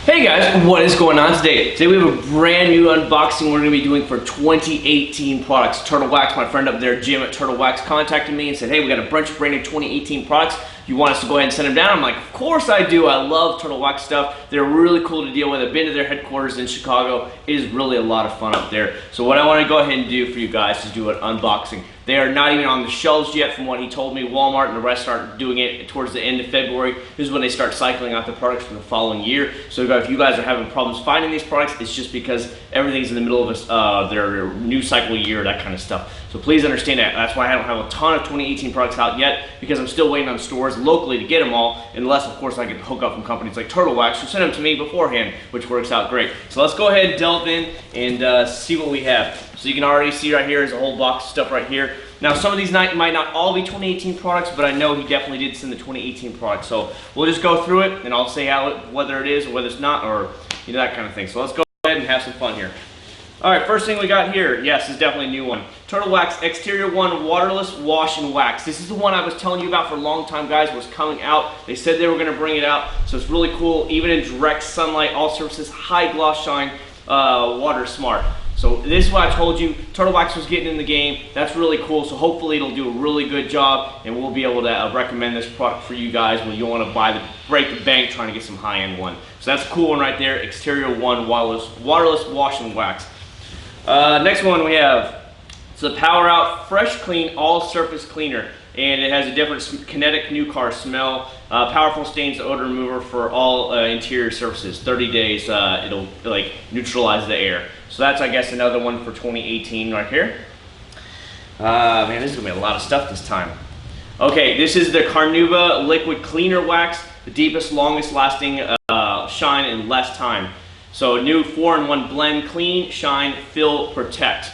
Hey guys, what is going on today? Today we have a brand new unboxing we're going to be doing for 2018 products. Turtle Wax, my friend up there, Jim at Turtle Wax, contacted me and said, hey, we got a bunch of brand new 2018 products. You want us to go ahead and send them down? I'm like, of course I do. I love Turtle Wax stuff. They're really cool to deal with. I've been to their headquarters in Chicago. It is really a lot of fun up there. So what I want to go ahead and do for you guys is do an unboxing. They are not even on the shelves yet from what he told me. Walmart and the rest start doing it towards the end of February. This is when they start cycling out the products for the following year. So if you guys are having problems finding these products, it's just because everything's in the middle of their new cycle year, that kind of stuff. So please understand that. That's why I don't have a ton of 2018 products out yet, because I'm still waiting on stores locally to get them all, unless of course I can hook up from companies like Turtle Wax who send them to me beforehand, which works out great. So let's go ahead and delve in and see what we have. So you can already see right here is a whole box of stuff right here. Now some of these might not all be 2018 products, but I know he definitely did send the 2018 products. So we'll just go through it and I'll say whether it is or whether it's not, or that kind of thing. So let's go ahead and have some fun here. Alright, first thing we got here, yes, is definitely a new one. Turtle Wax Exterior 1 Waterless Wash and Wax. This is the one I was telling you about for a long time, guys. It was coming out. They said they were going to bring it out, so it's really cool. Even in direct sunlight, all surfaces, high gloss shine, water smart. So this is what I told you, Turtle Wax was getting in the game. That's really cool, so hopefully it'll do a really good job and we'll be able to recommend this product for you guys when you want to break the bank trying to get some high-end one. So that's a cool one right there, Exterior 1 Waterless Wash and Wax. Next one we have, it's the Power Out Fresh Clean All Surface Cleaner, and it has a different kinetic new car smell, powerful stains odor remover for all interior surfaces. 30 days it'll like neutralize the air. So that's, I guess, another one for 2018 right here. Man, this is gonna be a lot of stuff this time. Okay, this is the Carnuba Liquid Cleaner Wax, the deepest, longest lasting shine in less time. So new 4-in-1 blend, clean, shine, fill, protect.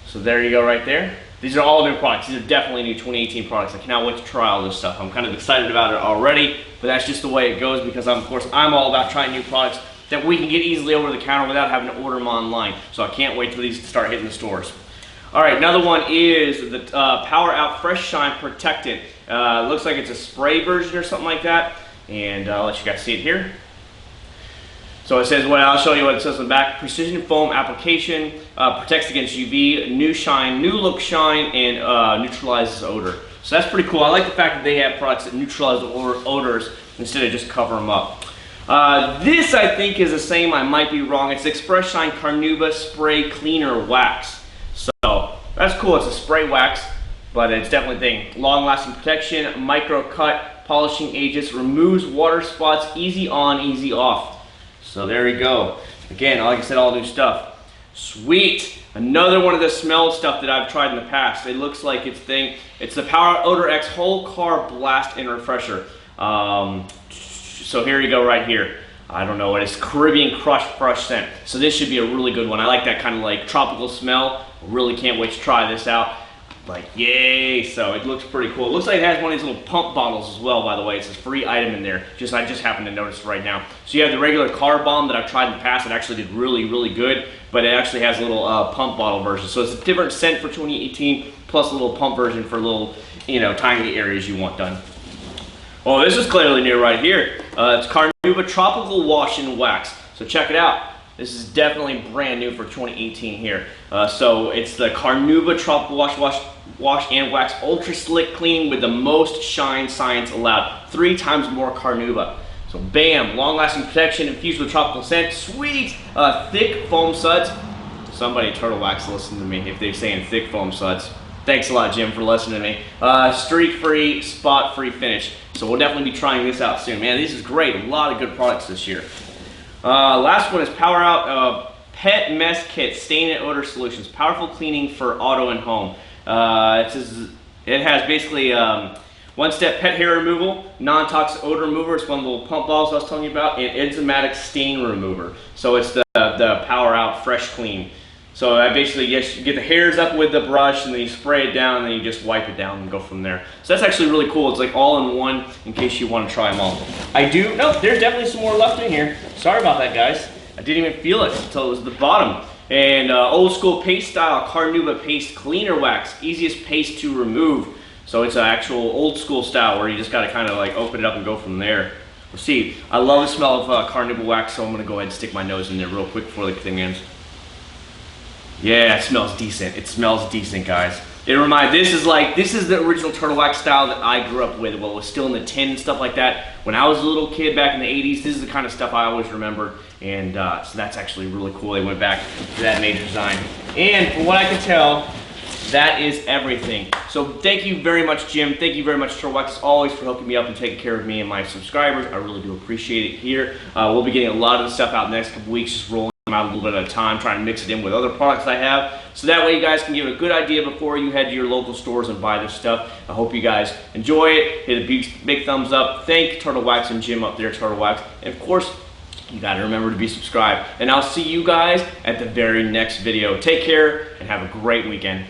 So there you go right there. These are all new products. These are definitely new 2018 products. I cannot wait to try all this stuff. I'm kind of excited about it already, but that's just the way it goes because of course I'm all about trying new products that we can get easily over the counter without having to order them online. So I can't wait for these to start hitting the stores. All right, another one is the Power Out Fresh Shine Protectant. Looks like it's a spray version or something like that, and I'll let you guys see it here. So it says, well, I'll show you what it says on the back. Precision foam application, protects against UV, new shine, new look shine, and neutralizes odor. So that's pretty cool. I like the fact that they have products that neutralize odors instead of just cover them up. This I think is the same, I might be wrong. It's Express Shine Carnuba Spray Cleaner Wax. So that's cool, it's a spray wax, but it's definitely a thing. Long lasting protection, micro cut, polishing agents, removes water spots, easy on, easy off. So there you go. Again, like I said, all new stuff. Sweet. Another one of the smell stuff that I've tried in the past. It looks like it's the Power Odor X Whole Car Blast and Refresher. So here you go right here. I don't know what it's, Caribbean Crush Fresh Scent. So this should be a really good one. I like that kind of like tropical smell. Really can't wait to try this out. Like, yay! So it looks pretty cool. It looks like it has one of these little pump bottles as well, by the way. It's a free item in there. I just happened to notice right now. So you have the regular car bomb that I've tried in the past. It actually did really, really good, but it actually has a little pump bottle version. So it's a different scent for 2018, plus a little pump version for little, tiny areas you want done. Oh, this is clearly new right here. It's Carnuba Tropical Wash and Wax. So check it out. This is definitely brand new for 2018 here. So it's the Carnuba Tropical Wash and Wax Ultra Slick Cleaning with the most shine science allowed. 3 times more Carnuba. So bam, long lasting protection infused with tropical scent. Sweet! Thick foam suds. Somebody at Turtle Wax listen to me if they're saying thick foam suds. Thanks a lot, Jim, for listening to me. Streak free, spot free finish. So we'll definitely be trying this out soon. Man, this is great. A lot of good products this year. Last one is Power Out Pet Mess Kit Stain and Odor Solutions. Powerful cleaning for auto and home. It has basically one-step pet hair removal, non-toxic odor remover. It's one of the little pump balls I was telling you about, and enzymatic stain remover. So it's the Power Out Fresh Clean. So I basically you get the hairs up with the brush and then you spray it down and then you just wipe it down and go from there. So that's actually really cool. It's like all in one in case you want to try them all. Nope, there's definitely some more left in here. Sorry about that, guys. I didn't even feel it until it was at the bottom. And old school paste style Carnuba Paste Cleaner Wax. Easiest paste to remove. So it's an actual old school style where you just got to kind of like open it up and go from there. We'll see. I love the smell of Carnuba wax, so I'm gonna go ahead and stick my nose in there real quick before the thing ends. Yeah, it smells decent. It smells decent, guys. This is the original turtle wax style that I grew up with. Well, it was still in the tin and stuff like that. When I was a little kid back in the 80s, this is the kind of stuff I always remember. And so that's actually really cool. They went back to that major design. And from what I can tell, that is everything. So thank you very much, Jim. Thank you very much, Turtle Wax, as always, for hooking me up and taking care of me and my subscribers. I really do appreciate it here. We'll be getting a lot of the stuff out in the next couple weeks, just rolling them out a little bit at a time, trying to mix it in with other products I have. So that way you guys can give it a good idea before you head to your local stores and buy this stuff. I hope you guys enjoy it. Hit a big thumbs up. Thank Turtle Wax and Jim up there, Turtle Wax. And of course, you gotta remember to be subscribed. And I'll see you guys at the very next video. Take care and have a great weekend.